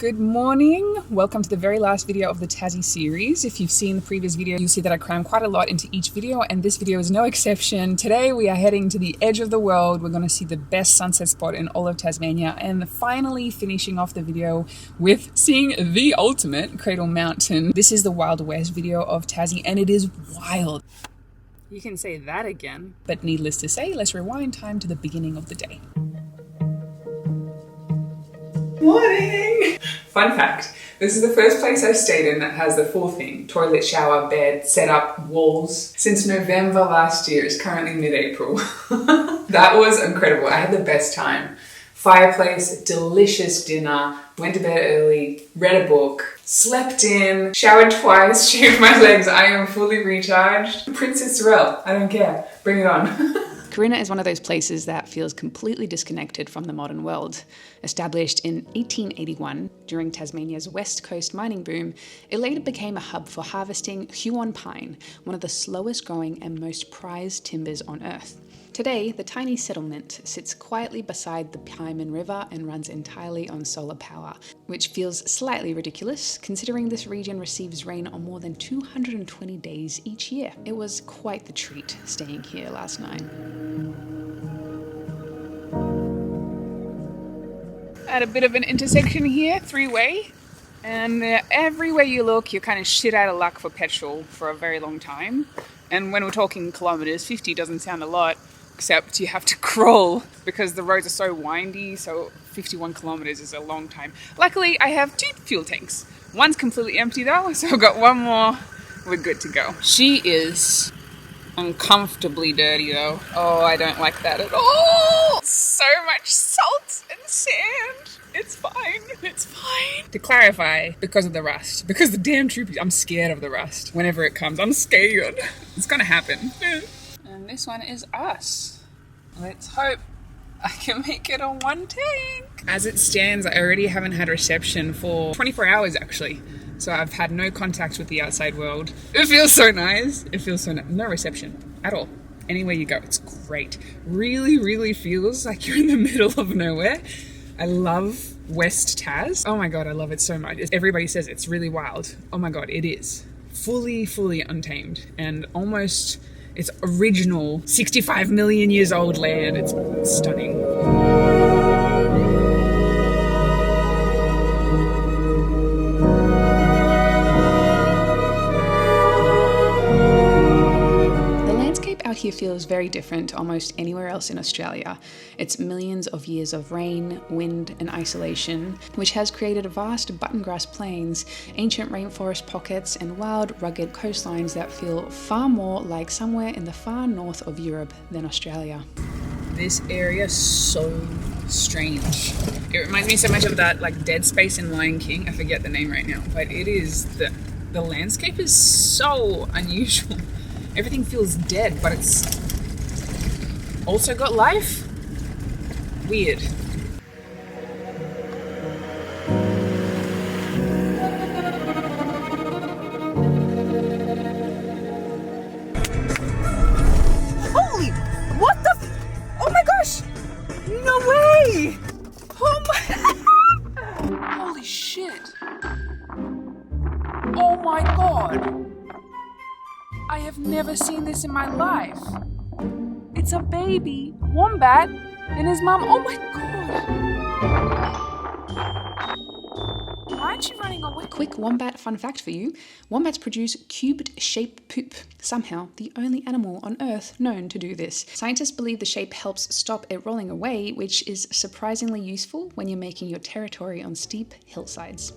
Good morning. Welcome to the very last video of the Tassie series. If you've seen the previous video, you'll see that I cram quite a lot into each video, and this video is no exception. Today we are heading to the edge of the world. We're going to see the best sunset spot in all of Tasmania, and finally finishing off the video with seeing the ultimate Cradle Mountain. This is the Wild West video of Tassie, and it is wild. You can say that again, but needless to say, let's rewind time to the beginning of the day. Morning! Fun fact, this is the first place I've stayed in that has the full thing. Toilet, shower, bed, setup, walls. Since November last year. It's currently mid-April. That was incredible. I had the best time. Fireplace, delicious dinner, went to bed early, read a book, slept in, showered twice, shaved my legs. I am fully recharged. Princess Sorelle, I don't care. Bring it on. Corinna is one of those places that feels completely disconnected from the modern world. Established in 1881 during Tasmania's west coast mining boom, it later became a hub for harvesting Huon pine, one of the slowest growing and most prized timbers on Earth. Today, the tiny settlement sits quietly beside the Pieman River and runs entirely on solar power, which feels slightly ridiculous considering this region receives rain on more than 220 days each year. It was quite the treat staying here last night. At a bit of an intersection here, three-way, and everywhere you look, you're kind of shit out of luck for petrol for a very long time. And when we're talking kilometers, 50 doesn't sound a lot, except you have to crawl because the roads are so windy, so 51 kilometers is a long time. Luckily, I have 2 fuel tanks. One's completely empty though, so I've got one more. We're good to go. She is uncomfortably dirty though. Oh, I don't like that at all. So much salt and sand. It's fine. It's fine. To clarify, because of the rust. Because the damn troopies. I'm scared of the rust. Whenever it comes, I'm scared. It's gonna happen. And this one is us. Let's hope I can make it on one tank. As it stands, I already haven't had reception for 24 hours actually. So I've had no contact with the outside world. It feels so nice. It feels so nice. No reception at all. Anywhere you go, it's great. Really, really feels like you're in the middle of nowhere. I love West Tas. Oh my God, I love it so much. Everybody says it's really wild. Oh my God, it is. Fully untamed and almost its original 65 million years old land. It's stunning. Out here feels very different to almost anywhere else in Australia. It's millions of years of rain, wind, and isolation, which has created vast buttongrass plains, ancient rainforest pockets, and wild, rugged coastlines that feel far more like somewhere in the far north of Europe than Australia. This area is so strange. It reminds me so much of that dead space in Lion King. I forget the name right now, but it is the landscape is so unusual. Everything feels dead, but it's also got life. Weird. Holy, what the? Oh my gosh! No way! Oh my! Holy shit! Oh my God! I have never seen this in my life. It's a baby wombat and his mum. Oh my God. Why aren't you running away? Quick wombat fun fact for you. Wombats produce cubed-shaped poop. Somehow, the only animal on Earth known to do this. Scientists believe the shape helps stop it rolling away, which is surprisingly useful when you're making your territory on steep hillsides.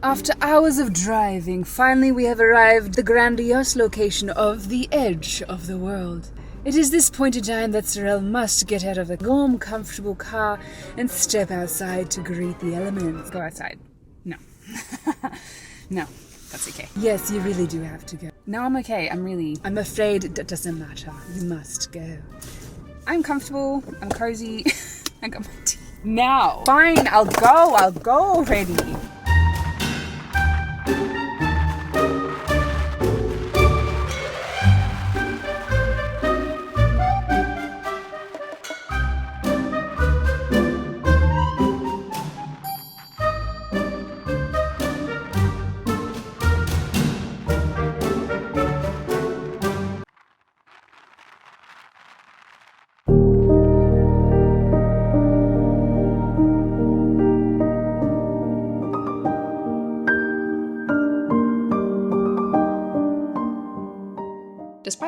After hours of driving, finally we have arrived at the grandiose location of the edge of the world. It is this point in time that Sorelle must get out of the warm, comfortable car and step outside to greet the elements. Go outside. No. No, that's okay. Yes, you really do have to go. No, I'm okay. I'm afraid it doesn't matter. You must go. I'm comfortable. I'm cozy. I got my tea. Now. Fine, I'll go already.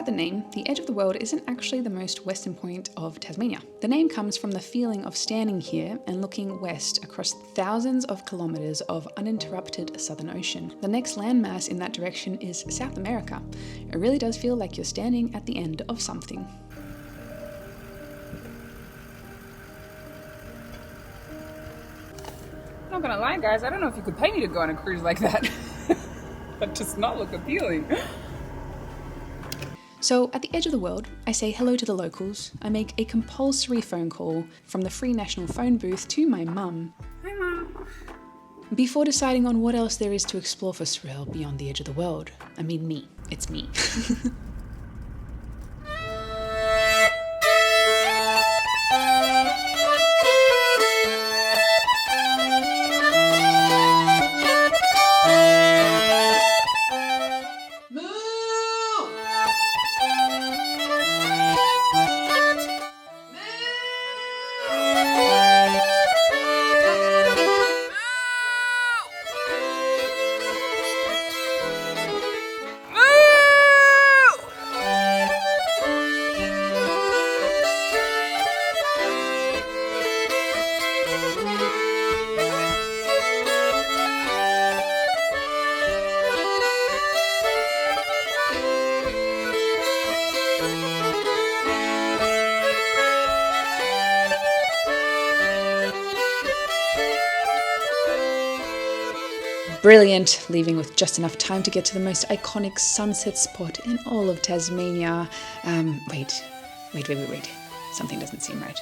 Despite the name, the edge of the world isn't actually the most western point of Tasmania. The name comes from the feeling of standing here and looking west across thousands of kilometres of uninterrupted Southern Ocean. The next landmass in that direction is South America. It really does feel like you're standing at the end of something. I'm not gonna lie, guys, I don't know if you could pay me to go on a cruise like that. That does not look appealing. So at the edge of the world, I say hello to the locals. I make a compulsory phone call from the free national phone booth to my mum. Hi, Mum. Before deciding on what else there is to explore for Sorelle beyond the edge of the world. I mean me. It's me. Brilliant, leaving with just enough time to get to the most iconic sunset spot in all of Tasmania. Wait. Something doesn't seem right.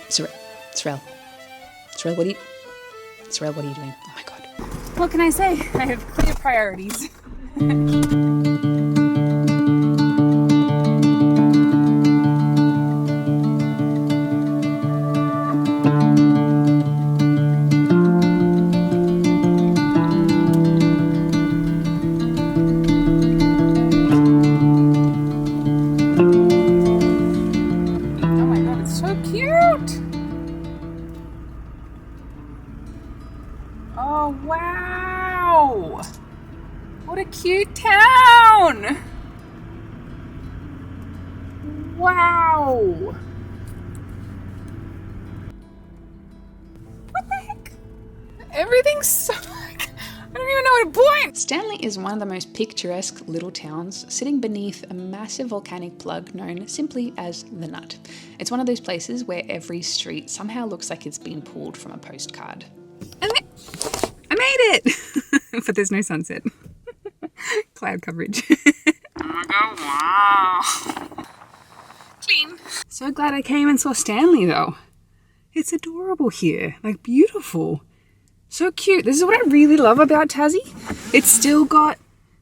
Sorelle, what are you doing? Oh my God. What can I say? I have clear priorities. Oh, wow! What a cute town! Wow! What the heck? Everything's so... I don't even know where to point! Stanley is one of the most picturesque little towns, sitting beneath a massive volcanic plug known simply as the Nut. It's one of those places where every street somehow looks like it's been pulled from a postcard. I made it! But there's no sunset. Cloud coverage. Oh my God, wow. Clean. So glad I came and saw Stanley though. It's adorable here, like beautiful. So cute. This is what I really love about Tassie. It's still got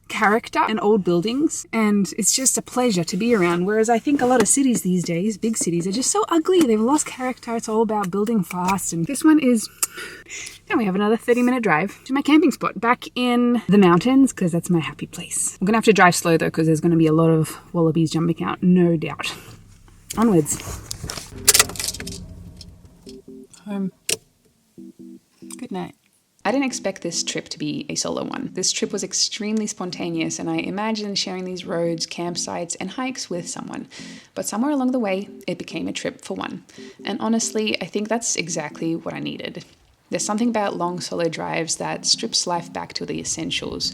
character and old buildings, and it's just a pleasure to be around. Whereas I think a lot of cities these days, big cities, are just so ugly. They've lost character. It's all about building fast. And this one is... Then we have another 30-minute drive to my camping spot back in the mountains, because that's my happy place. We're going to have to drive slow though, because there's going to be a lot of wallabies jumping out, no doubt. Onwards. Home. Good night. I didn't expect this trip to be a solo one. This trip was extremely spontaneous, and I imagined sharing these roads, campsites, and hikes with someone. But somewhere along the way, it became a trip for one. And honestly, I think that's exactly what I needed. There's something about long solo drives that strips life back to the essentials.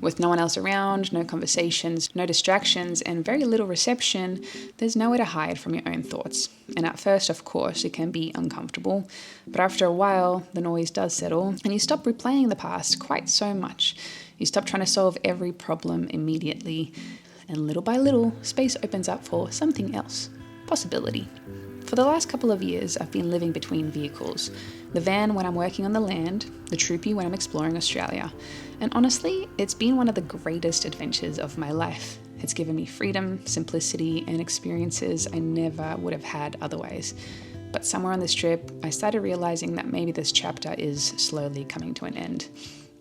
With no one else around, no conversations, no distractions, and very little reception, there's nowhere to hide from your own thoughts. And at first, of course, it can be uncomfortable. But after a while, the noise does settle, and you stop replaying the past quite so much. You stop trying to solve every problem immediately. And little by little, space opens up for something else. Possibility. For the last couple of years, I've been living between vehicles. The van when I'm working on the land, the troopy when I'm exploring Australia. And honestly, it's been one of the greatest adventures of my life. It's given me freedom, simplicity, and experiences I never would have had otherwise. But somewhere on this trip, I started realizing that maybe this chapter is slowly coming to an end.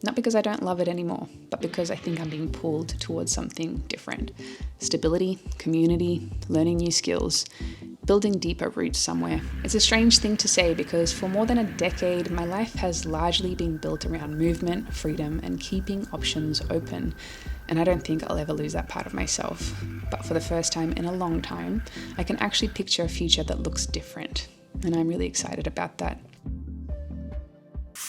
Not because I don't love it anymore, but because I think I'm being pulled towards something different. Stability, community, learning new skills, building deeper roots somewhere. It's a strange thing to say because for more than a decade, my life has largely been built around movement, freedom, and keeping options open. And I don't think I'll ever lose that part of myself. But for the first time in a long time, I can actually picture a future that looks different. And I'm really excited about that.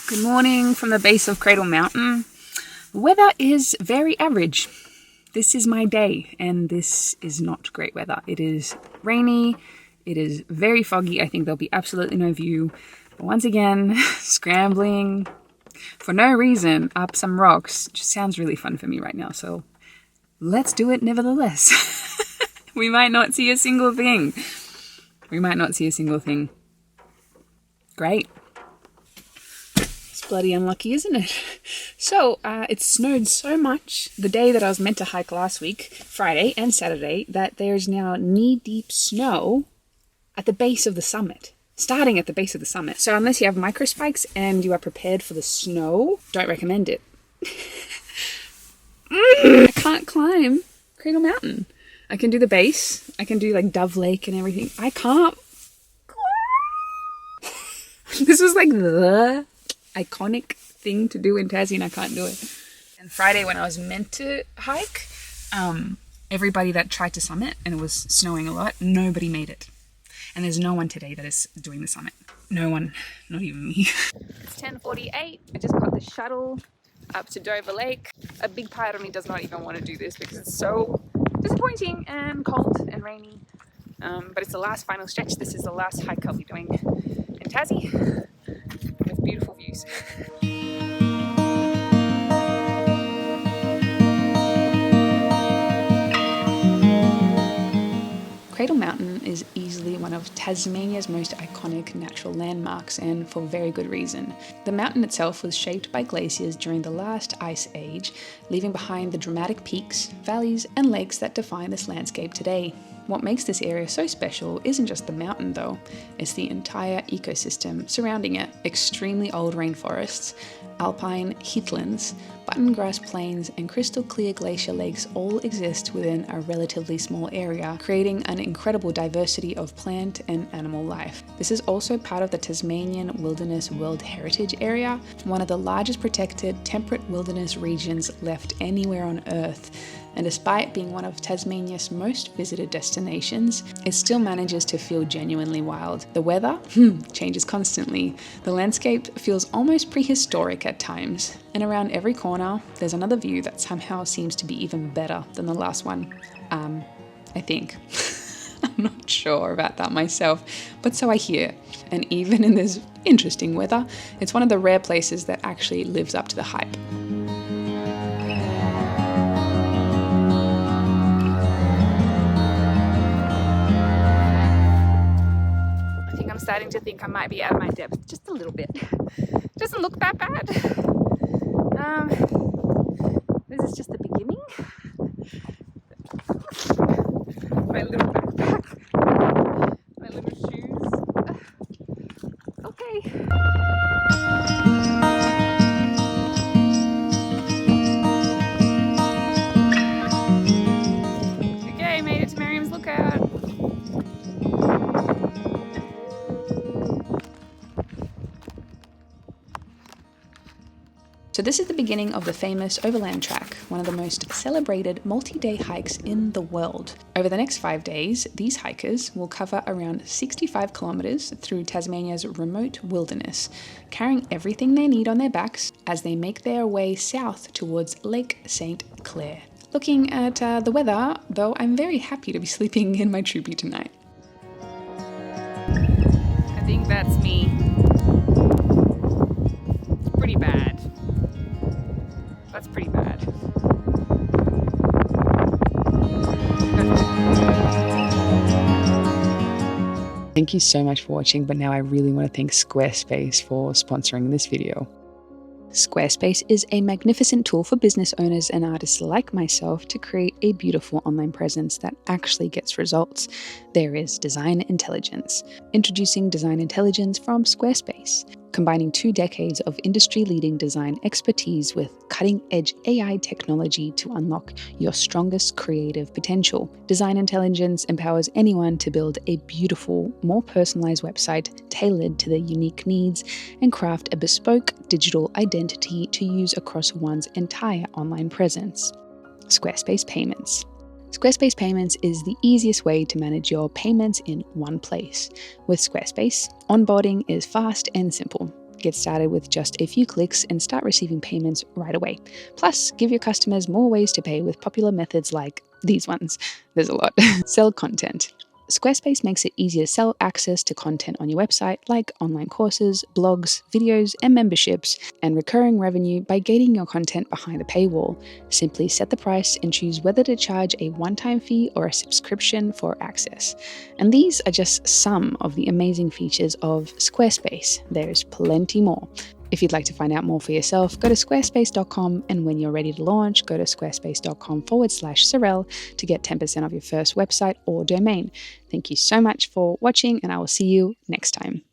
Good morning from the base of Cradle Mountain. The weather is very average. This is my day, and this is not great weather. It is rainy, it is very foggy. I think there'll be absolutely no view. But once again, scrambling for no reason up some rocks just sounds really fun for me right now. So let's do it nevertheless. We might not see a single thing. Great. It's bloody unlucky, isn't it? So it snowed so much the day that I was meant to hike last week, Friday and Saturday, that there's now knee-deep snow at the base of the summit. Starting at the base of the summit. So unless you have micro spikes and you are prepared for the snow, don't recommend it. I can't climb Cradle Mountain. I can do the base. I can do like Dove Lake and everything. I can't climb. This was like the iconic thing to do in Tassie and I can't do it. And Friday when I was meant to hike, everybody that tried to summit and it was snowing a lot, nobody made it. And there's no one today that is doing the summit. No one, not even me. It's 10:48. I just got the shuttle up to Dover Lake. A big part of me does not even want to do this because it's so disappointing and cold and rainy. But it's the last final stretch. This is the last hike I'll be doing in Tassie with beautiful views. Cradle Mountain is easily one of Tasmania's most iconic natural landmarks, and for very good reason. The mountain itself was shaped by glaciers during the last ice age, leaving behind the dramatic peaks, valleys, and lakes that define this landscape today. What makes this area so special isn't just the mountain though, it's the entire ecosystem surrounding it. Extremely old rainforests, alpine heathlands, button grass plains, and crystal clear glacier lakes all exist within a relatively small area, creating an incredible diversity of plant and animal life. This is also part of the Tasmanian Wilderness World Heritage Area, one of the largest protected temperate wilderness regions left anywhere on Earth. And despite being one of Tasmania's most visited destinations, it still manages to feel genuinely wild. The weather changes constantly. The landscape feels almost prehistoric at times. And around every corner, there's another view that somehow seems to be even better than the last one. I think. I'm not sure about that myself, but so I hear. And even in this interesting weather, it's one of the rare places that actually lives up to the hype. I'm starting to think I might be out of my depth just a little bit. Doesn't look that bad. This is just the beginning. My little backpack, my little shoes. Okay. Okay, made it to Miriam's Lookout. So this is the beginning of the famous Overland Track, one of the most celebrated multi-day hikes in the world. Over the next 5 days, these hikers will cover around 65 kilometers through Tasmania's remote wilderness, carrying everything they need on their backs as they make their way south towards Lake St. Clair. Looking at the weather, though, I'm very happy to be sleeping in my troopy tonight. I think that's me. It's pretty bad. That's pretty bad. Thank you so much for watching, but now I really want to thank Squarespace for sponsoring this video. Squarespace is a magnificent tool for business owners and artists like myself to create a beautiful online presence that actually gets results. There is Design Intelligence. Introducing Design Intelligence from Squarespace, combining 2 decades of industry-leading design expertise with cutting-edge AI technology to unlock your strongest creative potential. Design Intelligence empowers anyone to build a beautiful, more personalized website tailored to their unique needs and craft a bespoke digital identity to use across one's entire online presence. Squarespace Payments. Squarespace Payments is the easiest way to manage your payments in one place. With Squarespace, onboarding is fast and simple. Get started with just a few clicks and start receiving payments right away. Plus, give your customers more ways to pay with popular methods like these ones. There's a lot. Sell content. Squarespace makes it easy to sell access to content on your website like online courses, blogs, videos, and memberships, and recurring revenue by gating your content behind a paywall. Simply set the price and choose whether to charge a one-time fee or a subscription for access. And these are just some of the amazing features of Squarespace. There's plenty more. If you'd like to find out more for yourself, go to squarespace.com, and when you're ready to launch, go to squarespace.com/Sorelle to get 10% off your first website or domain. Thank you so much for watching, and I will see you next time.